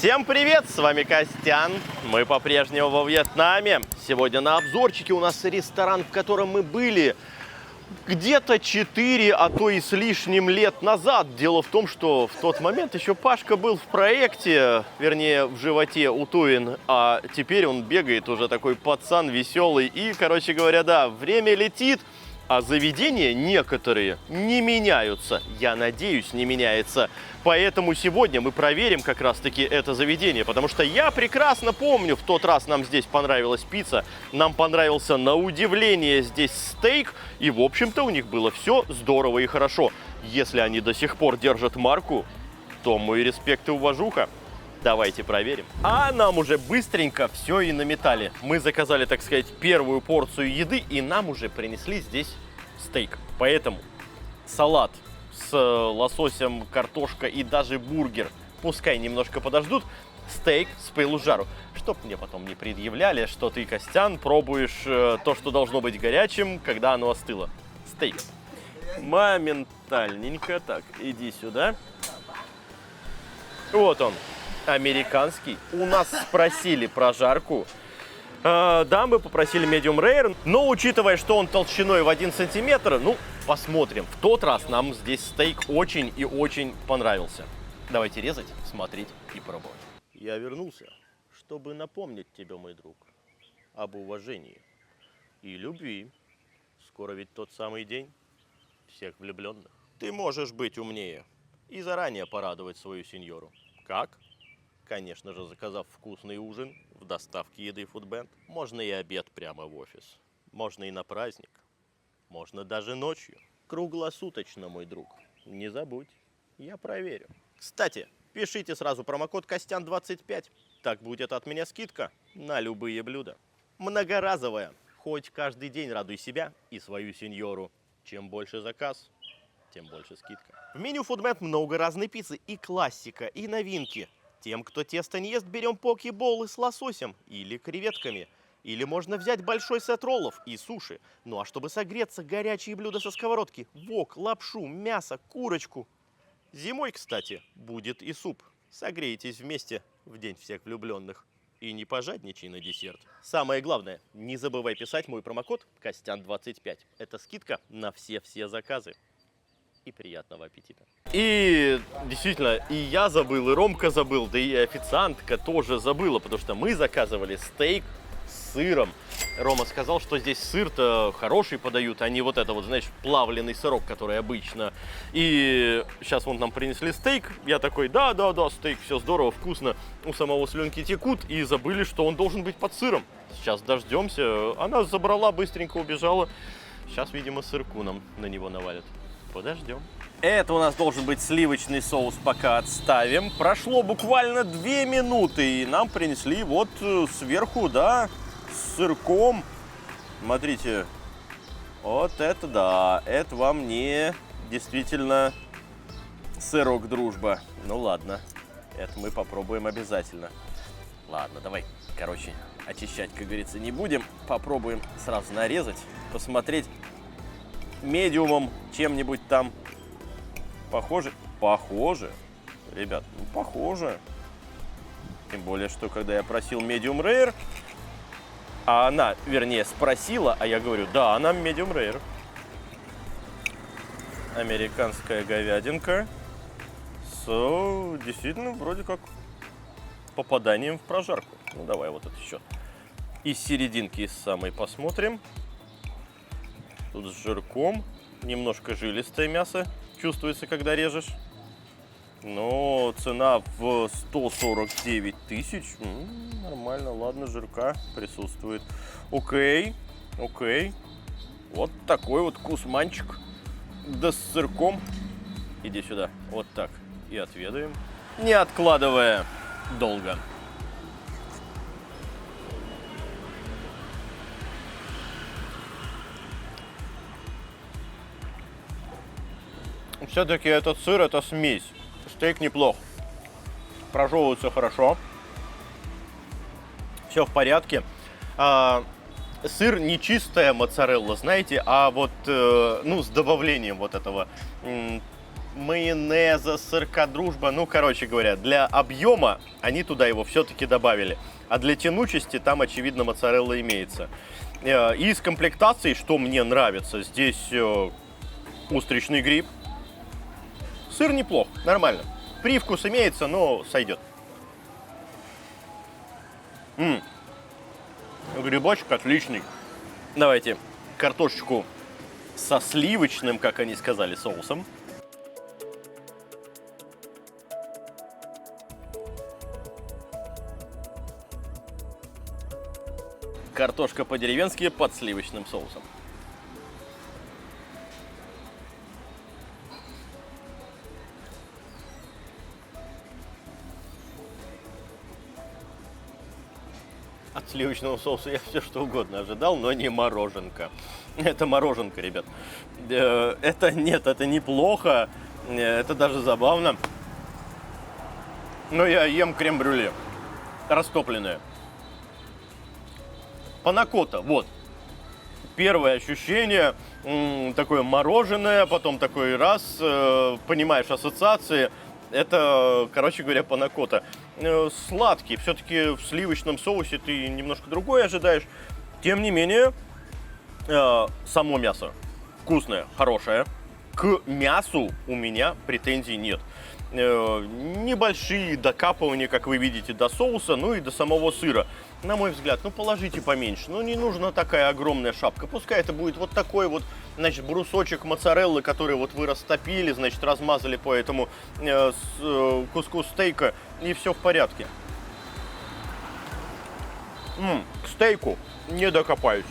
Всем привет, с вами Костян. Мы по-прежнему во Вьетнаме. Сегодня на обзорчике у нас ресторан, в котором мы были где-то 4, а то и с лишним лет назад. Дело в том, что в тот момент еще Пашка был в проекте, вернее, в животе у Туин, а теперь он бегает уже такой пацан веселый. И, короче говоря, да, время летит, а заведения некоторые не меняются. Я надеюсь, не меняется. Поэтому сегодня мы проверим как раз-таки это заведение, потому что я прекрасно помню, в тот раз нам здесь понравилась пицца, нам понравился на удивление здесь стейк, и в общем-то у них было все здорово и хорошо. Если они до сих пор держат марку, то мой респект и уважуха. Давайте проверим. А нам уже быстренько все и наметали. Мы заказали, так сказать, первую порцию еды, и нам уже принесли здесь стейк. Поэтому салат с лососем, картошка и даже бургер пускай немножко подождут. Стейк с пылу с жару. Чтоб мне потом не предъявляли, что ты, Костян, пробуешь то, что должно быть горячим, когда оно остыло. Стейк. Моментальненько. Так, иди сюда. Вот он. Американский. У нас спросили про жарку. Да, мы попросили medium rare, но учитывая, что он толщиной в 1 сантиметр, ну, посмотрим. В тот раз нам здесь стейк очень и очень понравился. Давайте резать, смотреть и пробовать. Я вернулся, чтобы напомнить тебе, мой друг, об уважении и любви. Скоро ведь тот самый день всех влюбленных. Ты можешь быть умнее и заранее порадовать свою сеньору. Как? Конечно же, заказав вкусный ужин в доставке еды Foodband. Можно и обед прямо в офис. Можно и на праздник. Можно даже ночью. Круглосуточно, мой друг. Не забудь, я проверю. Кстати, пишите сразу промокод Костян25. Так будет от меня скидка на любые блюда. Многоразовая. Хоть каждый день радуй себя и свою сеньору. Чем больше заказ, тем больше скидка. В меню Foodband много разной пиццы. И классика, и новинки. Тем, кто тесто не ест, берем поке-боллы с лососем или креветками. Или можно взять большой сет роллов и суши. Ну а чтобы согреться, горячие блюда со сковородки. Вок, лапшу, мясо, курочку. Зимой, кстати, будет и суп. Согрейтесь вместе в день всех влюбленных. И не пожадничай на десерт. Самое главное, не забывай писать мой промокод Костян25. Это скидка на все заказы. И приятного аппетита. И действительно, и я забыл, и Ромка забыл, да и официантка тоже забыла, потому что мы заказывали стейк с сыром. Рома сказал, что здесь сыр-то хороший подают, а не вот это вот, знаешь, плавленый сырок, который обычно. И сейчас вон нам принесли стейк. Я такой, да, стейк, все здорово, вкусно. У самого слюнки текут, и забыли, что он должен быть под сыром. Сейчас дождемся. Она забрала, быстренько убежала. Сейчас, видимо, сырку нам на него навалят. Подождем. Это у нас должен быть сливочный соус, пока отставим. Прошло буквально 2 минуты, и нам принесли вот сверху, да, с сырком. Смотрите, вот это да, это вам не действительно сырок дружба. Ну ладно, это мы попробуем обязательно. Ладно, давай, короче, очищать, как говорится, не будем. Попробуем сразу нарезать, посмотреть. Медиумом чем-нибудь там похоже? Похоже. Ребят, ну похоже. Тем более, что когда я просил medium rare, а она, вернее, спросила, а я говорю, да, она medium rare. Американская говядинка с действительно вроде как попаданием в прожарку. Ну давай вот это еще. Из серединки, из самой посмотрим. Тут с жирком, немножко жилистое мясо чувствуется, когда режешь. Но цена в 149 тысяч. Нормально, ладно, жирка присутствует. Окей. Вот такой вот кусманчик. Да с сырком. Иди сюда, вот так. И отведаем, не откладывая долго. Все-таки этот сыр, это смесь. Стейк неплох. Прожевывается хорошо. Все в порядке. Сыр не чистая моцарелла, знаете, а вот ну, с добавлением вот этого майонеза, сырка дружба. Ну, короче говоря, для объема они туда его все-таки добавили. А для тянучести там, очевидно, моцарелла имеется. И из комплектации, что мне нравится, здесь устричный гриб. Сыр неплох, нормально. Привкус имеется, но сойдет. Грибочек отличный. Давайте картошечку со сливочным, как они сказали, соусом. Картошка по-деревенски под сливочным соусом. От сливочного соуса я все что угодно ожидал, но не мороженка. Это мороженка, ребят. Это нет, это неплохо. Это даже забавно. Но я ем крем-брюле. Растопленное. Панакота, вот. Первое ощущение, такое мороженое, потом такой раз, понимаешь ассоциации. Это, короче говоря, панакота. Сладкий, все-таки в сливочном соусе ты немножко другое ожидаешь. Тем не менее, само мясо вкусное, хорошее. К мясу у меня претензий нет. Небольшие докапывания, как вы видите, до соуса, ну и до самого сыра. На мой взгляд, ну положите поменьше. Ну не нужна такая огромная шапка. Пускай это будет вот такой вот, значит, брусочек моцареллы, который вот вы растопили, значит, размазали по этому куску стейка, и все в порядке. К стейку не докопаюсь.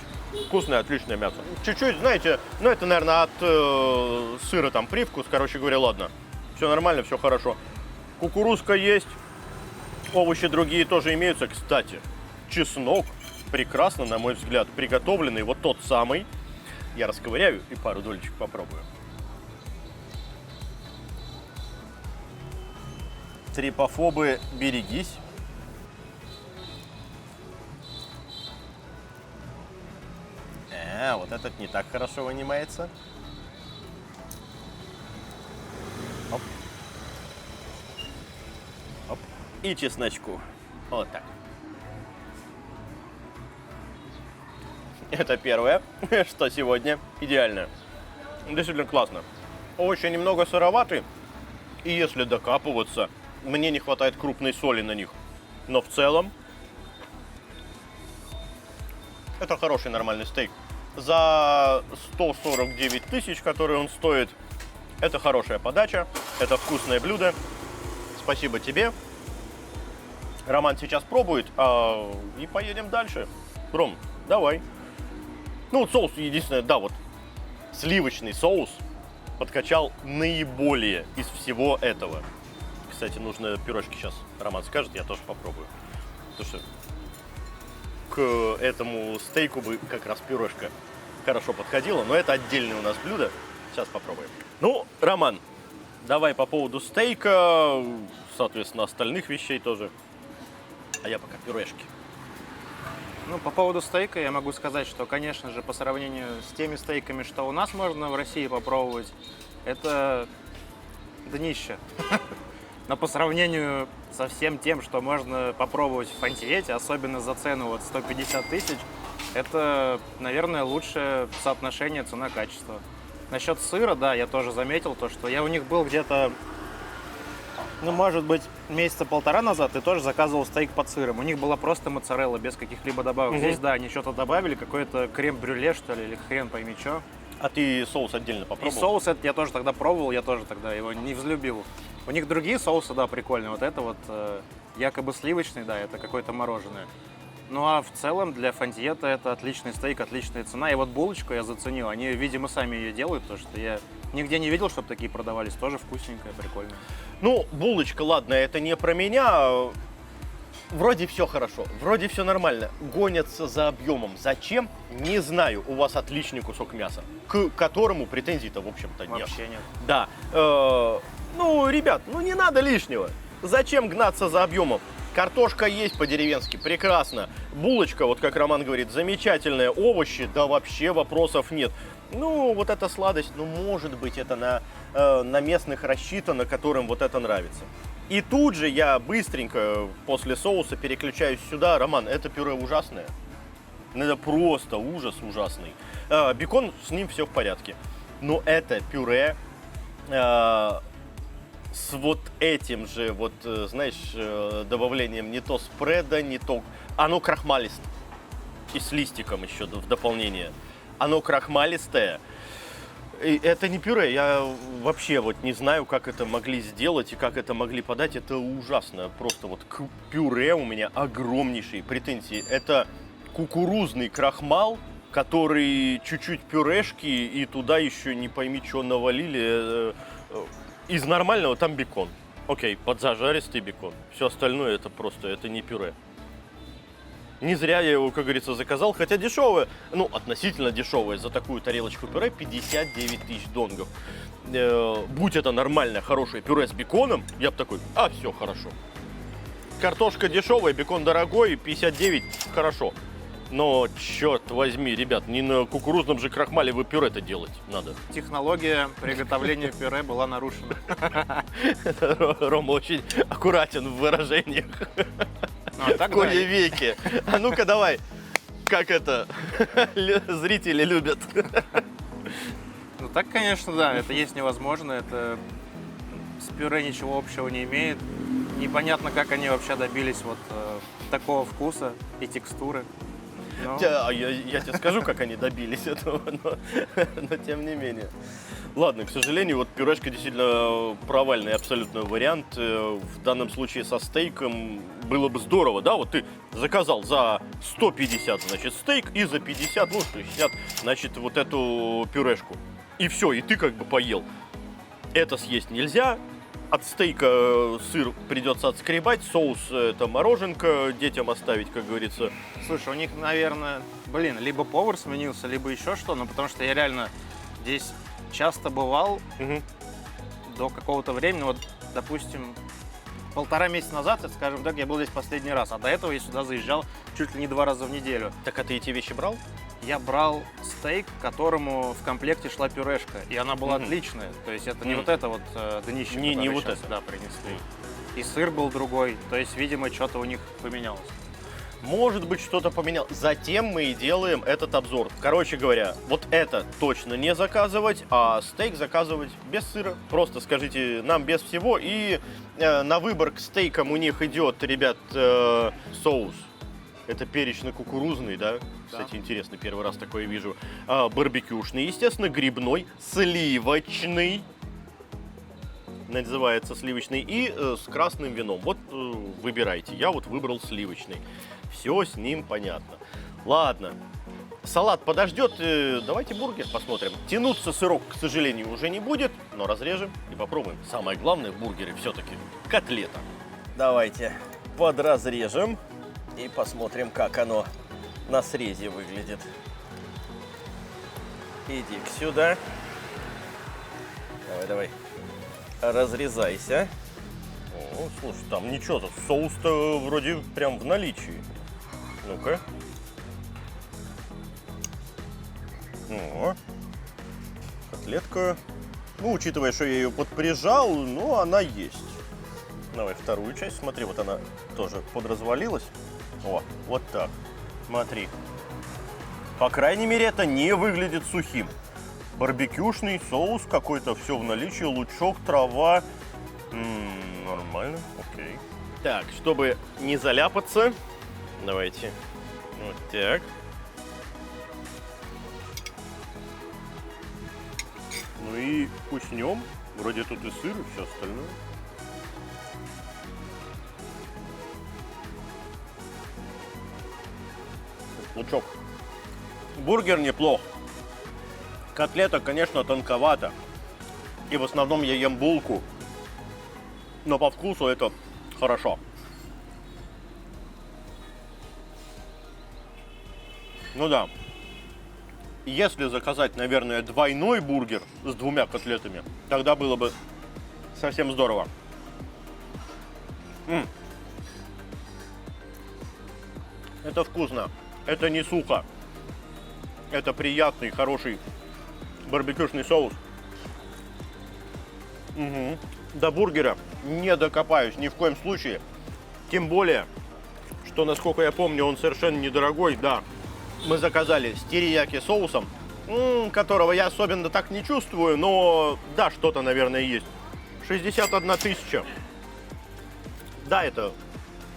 Вкусное, отличное мясо. Чуть-чуть, знаете, ну это, наверное, от сыра там привкус, короче говоря, ладно. Все нормально, все хорошо. Кукурузка есть, овощи другие тоже имеются. Кстати, чеснок прекрасно, на мой взгляд, приготовленный. Вот тот самый. Я расковыряю и пару долечек попробую. Трипофобы, берегись. Вот этот не так хорошо вынимается. Оп. Оп. И чесночку. Вот так. Это первое, что сегодня идеально. Действительно классно. Овощи немного сыроваты. И если докапываться, мне не хватает крупной соли на них. Но в целом, это хороший нормальный стейк. За 149 тысяч, которые он стоит, это хорошая подача, это вкусное блюдо. Спасибо тебе. Роман сейчас пробует, и поедем дальше. Ром, давай. Ну, вот соус единственное, да, вот сливочный соус подкачал наиболее из всего этого. Кстати, нужно пюрешки сейчас, Роман скажет, я тоже попробую. Потому что к этому стейку бы как раз пюрешка хорошо подходила, но это отдельное у нас блюдо. Сейчас попробуем. Ну, Роман, давай по поводу стейка, соответственно, остальных вещей тоже. А я пока пюрешки. Ну, по поводу стейка я могу сказать, что, конечно же, по сравнению с теми стейками, что у нас можно в России попробовать, это днище. Но по сравнению со всем тем, что можно попробовать в Фантиете, особенно за цену вот 150 тысяч, это, наверное, лучшее соотношение цена-качество. Насчет сыра, да, я тоже заметил то, что я у них был где-то, ну, может быть, месяца полтора назад и тоже заказывал стейк под сыром. У них была просто моцарелла без каких-либо добавок. Здесь, да, они что-то добавили, какой-то крем-брюле, что ли, или хрен пойми что. А ты соус отдельно попробовал? И соус этот я тоже тогда пробовал, я тоже тогда его не взлюбил. У них другие соусы, да, прикольные. Вот это вот якобы сливочный, да, это какое-то мороженое. Ну а в целом для Фантиета это отличный стейк, отличная цена. И вот булочку я заценил. Они, видимо, сами ее делают, потому что я нигде не видел, чтобы такие продавались. Тоже вкусненькая, прикольная. Ну, булочка, ладно, это не про меня. Вроде все хорошо, вроде все нормально. Гонятся за объемом. Зачем? Не знаю. У вас отличный кусок мяса, к которому претензий-то, в общем-то, нет. Вообще нет. Да. Ну, ребят, ну не надо лишнего. Зачем гнаться за объемом? Картошка есть по-деревенски, прекрасно. Булочка, вот как Роман говорит, замечательная. Овощи, да вообще вопросов нет. Ну, вот эта сладость, ну, может быть, это на на местных рассчитано, которым вот это нравится. И тут же я быстренько после соуса переключаюсь сюда. Роман, это пюре ужасное. Это просто ужас ужасный. Бекон, с ним все в порядке. Но это пюре с вот этим же, вот, знаешь, добавлением не то спреда, не то... Оно крахмалистое. И с листиком еще в дополнение. Оно крахмалистое. И это не пюре, я вообще вот не знаю, как это могли сделать и как это могли подать. Это ужасно. Просто вот к пюре у меня огромнейшие претензии. Это кукурузный крахмал, который чуть-чуть пюрешки, и туда еще не пойми, что навалили. Из нормального там бекон. Окей, подзажаристый бекон. Все остальное это просто, это не пюре. Не зря я его, как говорится, заказал, хотя дешевое, ну, относительно дешевое за такую тарелочку пюре 59 тысяч донгов. Будь это нормальное, хорошее пюре с беконом, я бы такой, все хорошо. Картошка дешевая, бекон дорогой, 59 хорошо. Но, черт возьми, ребят, не на кукурузном же крахмале вы пюре-то делать надо. Технология приготовления пюре была нарушена. Рома очень аккуратен в выражениях. Коли веки. А ну-ка давай, как это зрители любят. Ну так, конечно, да, это есть невозможно, это с пюре ничего общего не имеет. Непонятно, как они вообще добились вот такого вкуса и текстуры. Но... Я тебе скажу, как они добились этого, но тем не менее. Ладно, к сожалению, вот пюрешка действительно провальный абсолютно вариант. В данном случае со стейком было бы здорово, да? Вот ты заказал за 150, значит, стейк, и за 50, ну, 60, значит, вот эту пюрешку. И все, и ты как бы поел. Это съесть нельзя. От стейка сыр придется отскребать, соус это мороженка детям оставить, как говорится. Слушай, у них, наверное, либо повар сменился, либо еще что, ну потому что я реально здесь часто бывал до какого-то времени, вот, допустим, 1,5 месяца назад, скажем так, я был здесь последний раз, а до этого я сюда заезжал чуть ли не 2 раза в неделю. Так, а ты эти вещи брал? Я брал стейк, к которому в комплекте шла пюрешка, и она была отличная. То есть это не вот это вот днище, не вот сейчас сюда принесли. И сыр был другой, то есть, видимо, что-то у них поменялось. Может быть, что-то поменялось. Затем мы и делаем этот обзор. Короче говоря, вот это точно не заказывать, а стейк заказывать без сыра. Просто скажите нам без всего. И на выбор к стейкам у них идет, ребят, соус. Это перечно-кукурузный, да? Кстати, интересно, первый раз такое вижу. Барбекюшный, естественно, грибной, сливочный. Называется сливочный. И с красным вином. Вот выбирайте. Я вот выбрал сливочный. Все с ним понятно. Ладно. Салат подождет. Давайте бургер посмотрим. Тянуться сырок, к сожалению, уже не будет. Но разрежем и попробуем. Самое главное в бургере все-таки котлета. Давайте подразрежем. И посмотрим, как оно на срезе выглядит. Иди сюда. Давай. Разрезайся. О, слушай, там ничего, соус-то вроде прям в наличии. Ну-ка. О, котлетка. Ну, учитывая, что я ее подприжал, ну, она есть. Давай вторую часть. Смотри, вот она тоже подразвалилась. О, вот так. Смотри. По крайней мере, это не выглядит сухим. Барбекюшный соус какой-то, все в наличии, лучок, трава. Нормально, окей. Так, чтобы не заляпаться, давайте вот так. Ну и вкуснем. Вроде тут и сыр, и все остальное. Лучок. Бургер неплох. Котлета, конечно, тонковата. И в основном я ем булку. Но по вкусу это хорошо. Ну да. Если заказать, наверное, двойной бургер с 2 котлетами, тогда было бы совсем здорово. Это вкусно. Это не сухо. Это приятный, хороший барбекюшный соус. До бургера не докопаюсь ни в коем случае. Тем более, что, насколько я помню, он совершенно недорогой. Да, мы заказали с терияки соусом, которого я особенно так не чувствую, но да, что-то, наверное, есть. 61 тысяча. Да, это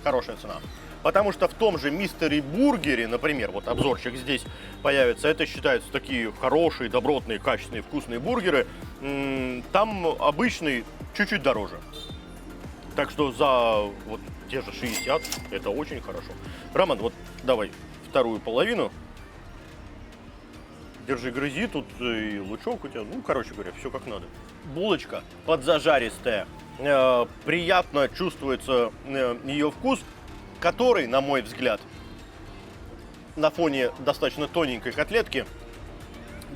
хорошая цена. Потому что в том же Мистере Бургере, например, вот обзорчик здесь появится, это считаются такие хорошие, добротные, качественные, вкусные бургеры. Там обычный чуть-чуть дороже. Так что за вот те же 60 это очень хорошо. Роман, вот давай вторую половину. Держи, грызи, тут и лучок у тебя. Ну, короче говоря, все как надо. Булочка подзажаристая. Приятно чувствуется ее вкус, который, на мой взгляд, на фоне достаточно тоненькой котлетки,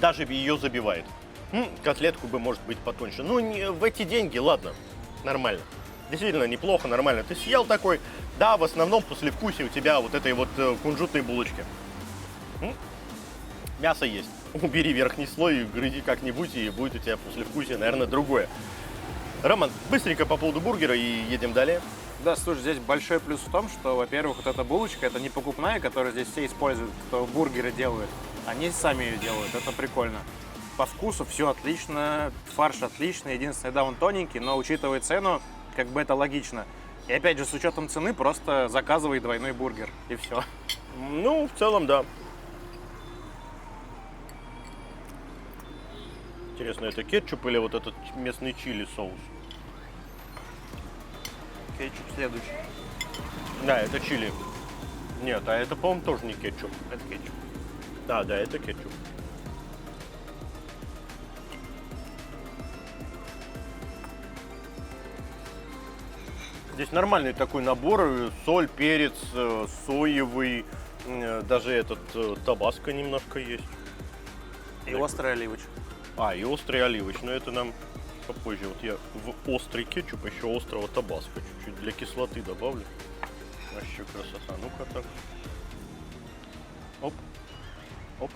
даже ее забивает. Котлетку бы, может быть, потоньше. Ну, в эти деньги, ладно, нормально. Действительно неплохо, нормально. Ты съел такой, да, в основном послевкусие у тебя вот этой вот кунжутной булочки. Мясо есть. Убери верхний слой, грызи как-нибудь, и будет у тебя послевкусие, наверное, другое. Роман, быстренько по поводу бургера и едем далее. Да, слушай, здесь большой плюс в том, что, во-первых, вот эта булочка, это не покупная, которую здесь все используют, кто бургеры делают. Они сами ее делают, это прикольно. По вкусу все отлично, фарш отличный, единственное, да, он тоненький, но учитывая цену, как бы это логично. И опять же, с учетом цены, просто заказывай двойной бургер, и все. Ну, в целом, да. Интересно, это кетчуп или вот этот местный чили соус? Кетчуп следующий. Да, это чили. Нет, а это, по-моему, тоже не кетчуп. Это кетчуп. Да, это кетчуп. Здесь нормальный такой набор. Соль, перец, соевый. Даже этот табаско немножко есть. И острый оливочка. И острый оливочный. Но это нам попозже. Вот я в острый кетчуп еще острого табаско чуть-чуть для кислоты добавлю. Вообще красота. Ну-ка так. Оп. Оп.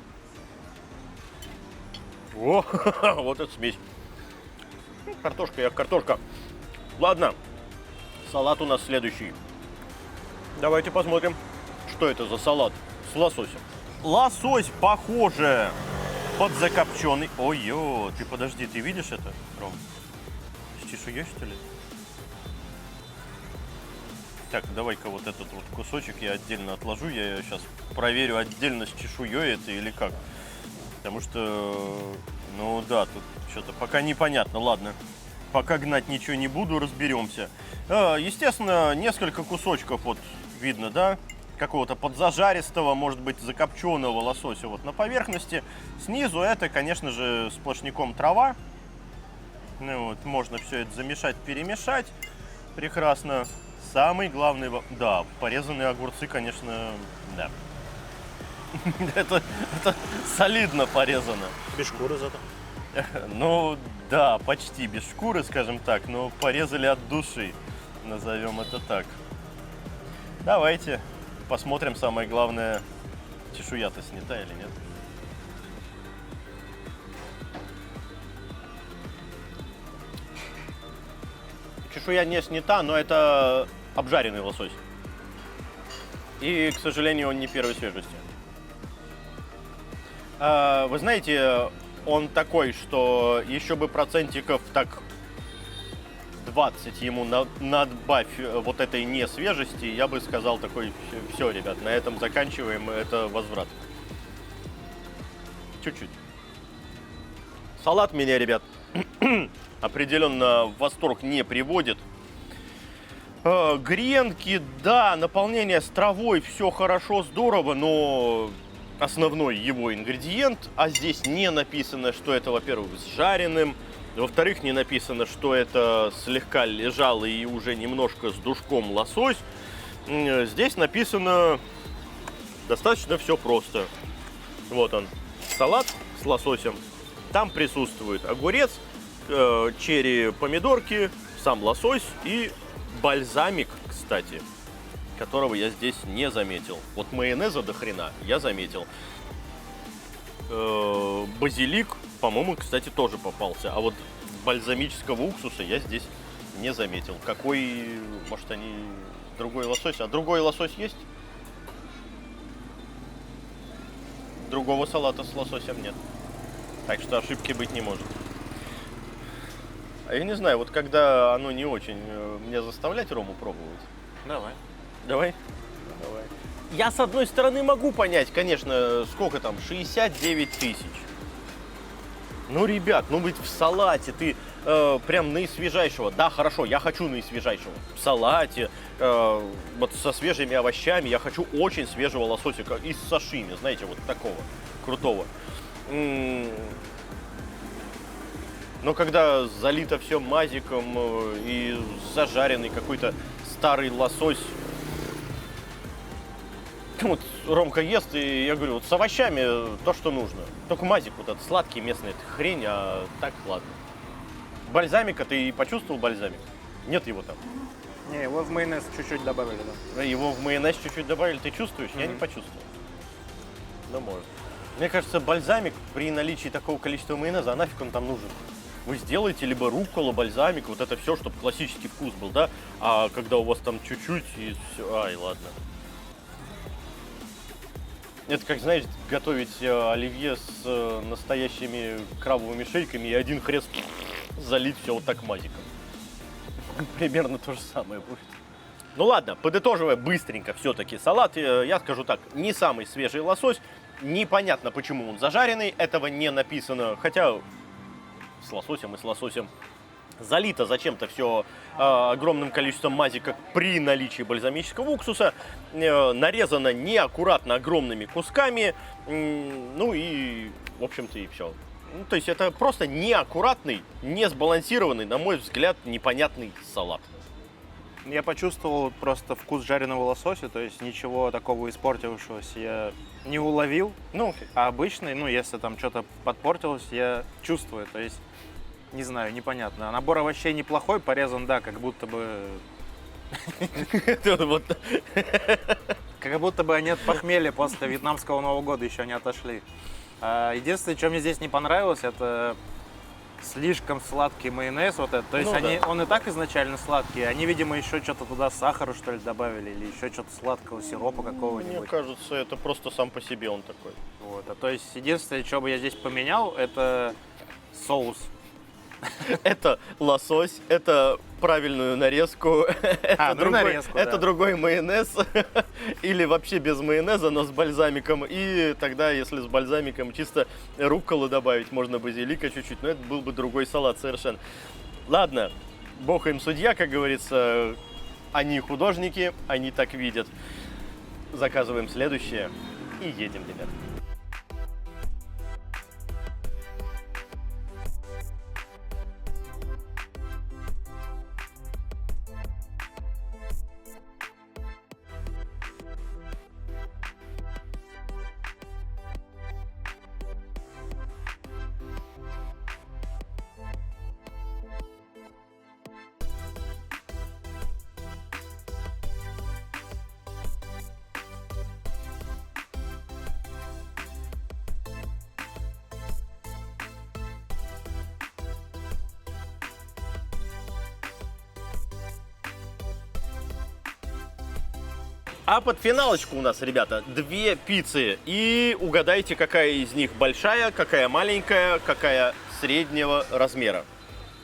О, вот эта смесь. Картошка, як картошка. Ладно. Салат у нас следующий. Давайте посмотрим, что это за салат с лососем. Лосось, похоже, подзакопченный. Ой-ё, ты подожди, ты видишь это, Ром? С чешуей, что ли? Так, давай-ка вот этот вот кусочек я отдельно отложу. Я сейчас проверю отдельно с чешуей это или как. Потому что, ну да, тут что-то пока непонятно. Ладно, пока гнать ничего не буду, разберемся. Естественно, несколько кусочков вот видно, да? Какого-то подзажаристого, может быть, закопченного лосося вот на поверхности. Снизу это, конечно же, сплошняком трава. Ну вот, можно все это замешать, перемешать. Прекрасно. Самый главный... Да, порезанные огурцы, конечно, да. Это солидно порезано. Без шкуры зато. Ну, да, почти без шкуры, скажем так, но порезали от души. Назовем это так. Давайте посмотрим, самое главное, чешуя-то снята или нет. Чешуя не снята, но это обжаренный лосось. И, к сожалению, он не первой свежести. Вы знаете, он такой, что еще бы процентиков так 20 ему надбавь вот этой несвежести, я бы сказал такой: все, ребят, на этом заканчиваем, это возврат. Чуть-чуть. Салат меня, ребят, определенно в восторг не приводит. Гренки, да, наполнение с травой, все хорошо, здорово, но основной его ингредиент, а здесь не написано, что это, во-первых, с жареным, во-вторых, не написано, что это слегка лежалый и уже немножко с душком лосось. Здесь написано достаточно все просто. Вот он, салат с лососем. Там присутствует огурец, черри, помидорки, сам лосось и бальзамик, кстати, которого я здесь не заметил. Вот майонеза до хрена я заметил. Базилик, по-моему, кстати, тоже попался. А вот бальзамического уксуса я здесь не заметил. Какой, может, они другой лосось? А другой лосось есть? Другого салата с лососем нет. Так что ошибки быть не может. А я не знаю, вот когда оно не очень, мне заставлять рому пробовать? Давай. Давай? Давай. Я, с одной стороны, могу понять, конечно, сколько там, 69 тысяч. Ну, ребят, ну ведь в салате ты прям наисвежайшего. Да, хорошо, я хочу наисвежайшего. В салате, вот со свежими овощами, я хочу очень свежего лососика из сашими, знаете, вот такого крутого. Но когда залито все мазиком и зажаренный какой-то старый лосось, вот Ромка ест, и я говорю, вот с овощами то, что нужно. Только мазик вот этот сладкий местный, это хрень, а так ладно. Бальзамика, ты почувствовал бальзамик? Нет его там? Не, его в майонез чуть-чуть добавили, да. Его в майонез чуть-чуть добавили, ты чувствуешь? Я не почувствовал. Ну, может. Мне кажется, бальзамик при наличии такого количества майонеза, а нафиг он там нужен? Вы сделаете либо рукколу, бальзамик, вот это все, чтобы классический вкус был, да? А когда у вас там чуть-чуть и все, ай, ладно. Это как, знаешь, готовить оливье с настоящими крабовыми шейками и один хрест залить все вот так мазиком. Примерно то же самое будет. Ну ладно, подытоживая быстренько все-таки салат, я скажу так, не самый свежий лосось, непонятно почему он зажаренный, этого не написано, хотя с лососем залито зачем-то все огромным количеством мазика при наличии бальзамического уксуса, нарезано неаккуратно огромными кусками, ну и, в общем-то, и все. Ну, то есть это просто неаккуратный, не сбалансированный, на мой взгляд, непонятный салат. Я почувствовал просто вкус жареного лосося, то есть ничего такого испортившегося я не уловил. Ну, а обычный, ну, если там что-то подпортилось, я чувствую, то есть, не знаю, непонятно. А набор овощей неплохой, порезан, да, как будто бы... Как будто бы они от похмелья после вьетнамского Нового года еще не отошли. Единственное, что мне здесь не понравилось, это слишком сладкий майонез вот этот. То есть он и так изначально сладкий, они, видимо, еще что-то туда сахара, что ли, добавили, или еще что-то сладкого, сиропа какого-нибудь. Мне кажется, это просто сам по себе он такой. Вот, то есть единственное, что бы я здесь поменял, это соус. Это лосось, это правильную нарезку, это другой майонез, или вообще без майонеза, но с бальзамиком. И тогда, если с бальзамиком, чисто рукколы добавить, можно базилика чуть-чуть, но это был бы другой салат совершенно. Ладно, бог им судья, как говорится, они художники, они так видят. Заказываем следующее и едем, ребят. А под финалочку у нас, ребята, 2 пиццы. И угадайте, какая из них большая, какая маленькая, какая среднего размера.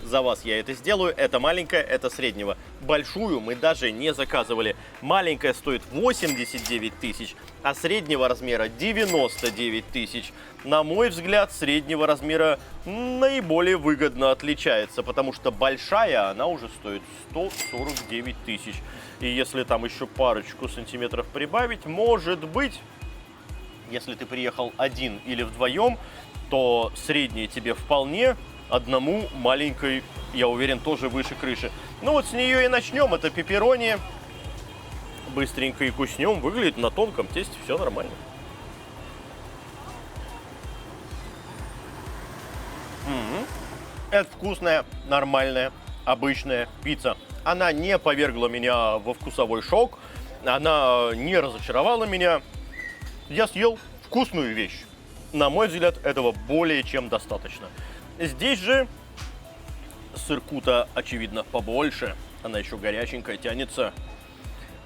За вас я это сделаю. Это маленькая, это среднего. Большую мы даже не заказывали. Маленькая стоит 89 тысяч, а среднего размера 99 тысяч. На мой взгляд, среднего размера наиболее выгодно отличается, потому что большая, она уже стоит 149 тысяч. И если там еще парочку сантиметров прибавить, может быть, если ты приехал один или вдвоем, то среднее тебе вполне, одному маленькой, я уверен, тоже выше крыши. Ну вот с нее и начнем. Это пепперони. Быстренько и куснем. Выглядит на тонком тесте, все нормально. Это вкусная, нормальная, обычная пицца. Она не повергла меня во вкусовой шок. Она не разочаровала меня. Я съел вкусную вещь. На мой взгляд, этого более чем достаточно. Здесь же сырку-то, очевидно, побольше. Она еще горяченькая, тянется.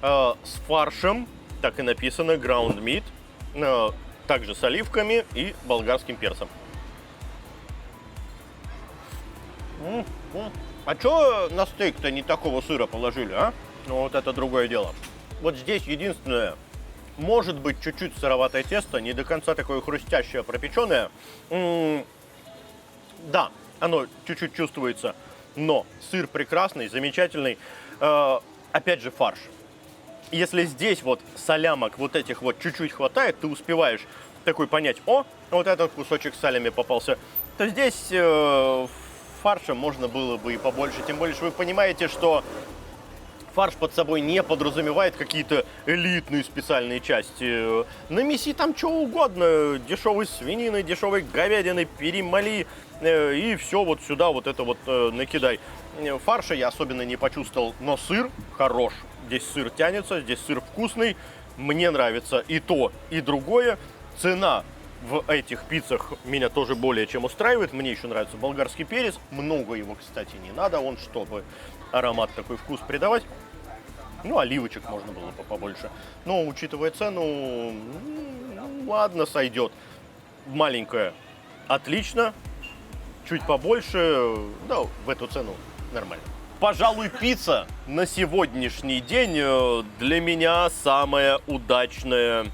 С фаршем, так и написано, ground meat. Также с оливками и болгарским перцем. А чё на стейк-то не такого сыра положили, а? Ну вот это другое дело. Вот здесь единственное, может быть чуть-чуть сыроватое тесто, не до конца такое хрустящее, пропеченное. Да, оно чуть-чуть чувствуется, но сыр прекрасный, замечательный. Опять же фарш. Если здесь вот солямок вот этих вот чуть-чуть хватает, ты успеваешь такой понять, о, вот этот кусочек салями попался, то здесь фарша можно было бы и побольше. Тем более, что вы понимаете, что фарш под собой не подразумевает какие-то элитные специальные части. Намеси там что угодно, дешевой свинины, дешевой говядины, перемоли и все вот сюда вот это вот накидай. Фарша я особенно не почувствовал, но сыр хорош. Здесь сыр тянется, здесь сыр вкусный, мне нравится и то, и другое. Цена в этих пиццах меня тоже более чем устраивает. Мне еще нравится болгарский перец. Много его, кстати, не надо. Он, чтобы аромат такой вкус придавать. Ну, оливочек можно было бы побольше. Но, учитывая цену, ладно, сойдет. Маленькая, отлично. Чуть побольше, да, в эту цену нормально. Пожалуй, пицца на сегодняшний день для меня самое удачное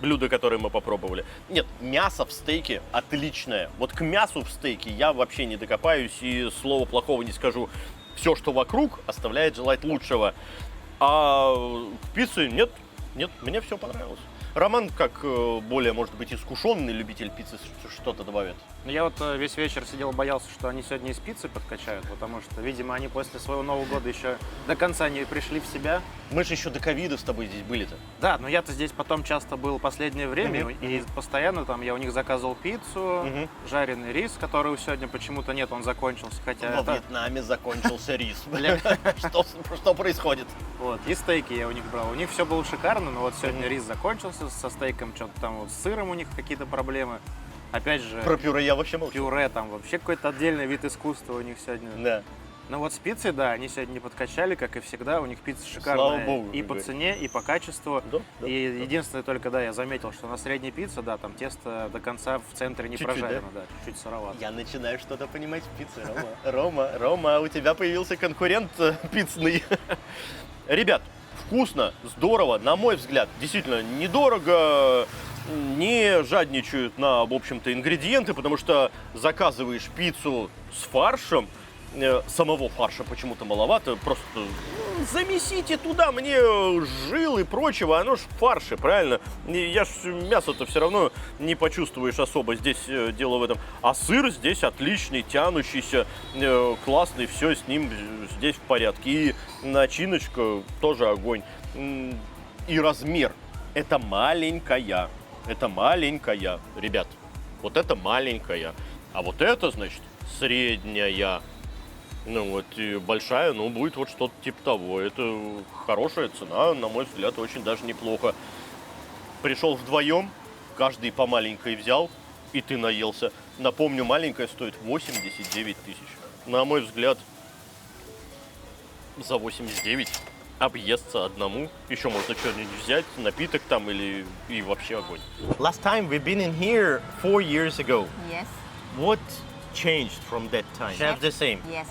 блюдо, которое мы попробовали. Нет, мясо в стейке отличное. Вот к мясу в стейке я вообще не докопаюсь и слова плохого не скажу. Все, что вокруг, оставляет желать лучшего. А к пицце нет, мне все понравилось. Роман, как более, может быть, искушенный любитель пиццы, что-то добавит? Я вот весь вечер сидел, боялся, что они сегодня из пиццы подкачают, потому что, видимо, они после своего Нового года еще до конца не пришли в себя. Мы же еще до ковида с тобой здесь были-то. Да, но я-то здесь потом часто был последнее время, и постоянно там я у них заказывал пиццу, жареный рис, которого сегодня почему-то нет, он закончился, хотя Во Вьетнаме закончился рис. Что происходит? Вот, и стейки я у них брал. У них все было шикарно, но вот сегодня рис закончился, со стейком что-то там вот с сыром у них какие-то проблемы. Опять же, про пюре я вообще молчу. Пюре там вообще какой-то отдельный вид искусства у них сегодня. Да. Но вот с пиццей, да, они сегодня не подкачали, как и всегда. У них пицца шикарная. Слава богу, и по цене, и по качеству. Да, и единственное только, да, я заметил, что на средней пицце, да, там тесто до конца в центре не Чуть-чуть, прожарено, да, чуть-чуть сыровато. Я начинаю что-то понимать в пицце, Рома. Рома, у тебя появился конкурент пиццный. Ребят, вкусно, здорово, на мой взгляд, действительно недорого, не жадничают на, в общем-то, ингредиенты, потому что заказываешь пиццу с фаршем, самого фарша почему-то маловато, просто замесите туда мне жил и прочего, оно ж в фарше, правильно? Я ж мясо-то все равно не почувствуешь особо, здесь дело в этом. А сыр здесь отличный, тянущийся, классный, все с ним здесь в порядке. И начиночка тоже огонь. И размер, это маленькая, ребят, вот это маленькая, а вот это, значит, средняя. Ну вот и большая, ну будет вот что-то типа того. Это хорошая цена, на мой взгляд, очень даже неплохо. Пришел вдвоем, каждый по маленькой взял, и ты наелся. Напомню, маленькая стоит 89 тысяч. На мой взгляд, за 89 объесться одному. Еще можно что-нибудь взять, напиток там или и вообще огонь. Last time we've been in here 4 years ago. Yes. What changed from that time? Have the same. Yes.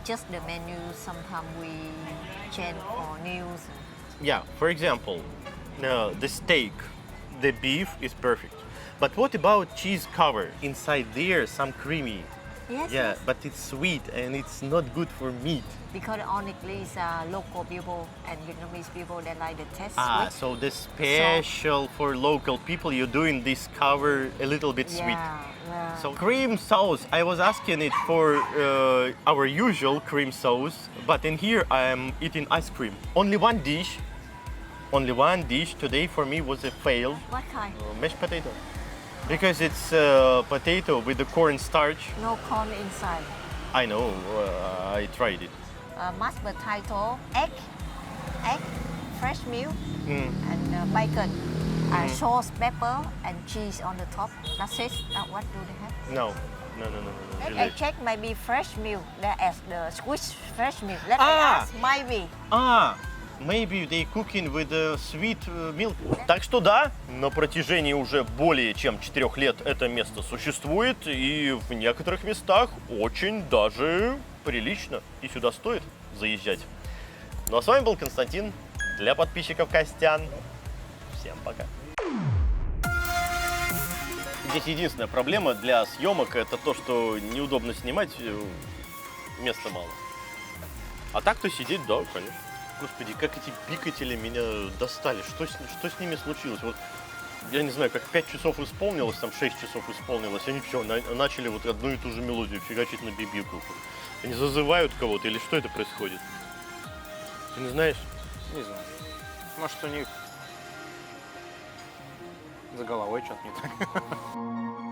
Just the menu. Sometimes we change or news. Yeah, for example, the steak, the beef is perfect. But what about cheese cover? Inside there, some creamy. Yes. Yeah, Yes. but it's sweet and it's not good for meat. Because honestly, it's local people and Vietnamese people that like the taste Ah, sweet. so the special for local people, you're doing this cover a little bit sweet. Yeah. So cream sauce, I was asking it for our usual cream sauce, but in here I am eating ice cream. Only one dish today for me was a fail, What kind? mashed potato. Because it's potato with the corn starch. No corn inside. I know, I tried it. Mashed potato, egg, fresh milk, and bacon. Sauce, pepper, and cheese on the top. That's it. What do they have? No, No. Let I check maybe fresh milk. There as the squeeze fresh milk. Let I Ah. ask maybe. Maybe they cooking with sweet milk. Так что да, на протяжении уже более чем 4 лет это место существует, и в некоторых местах очень даже прилично, и сюда стоит заезжать. Ну а с вами был Константин, для подписчиков Костян. Всем пока. Здесь единственная проблема для съемок — это то, что неудобно снимать, места мало. А так-то сидеть, да, конечно. Господи, как эти пикатели меня достали. Что с ними случилось? Вот, я не знаю, как 5 часов исполнилось, там 6 часов исполнилось, они все, начали вот одну и ту же мелодию фигачить на бибику. Они зазывают кого-то или что это происходит? Ты не знаешь? Не знаю. Может, у них за головой что-то не так.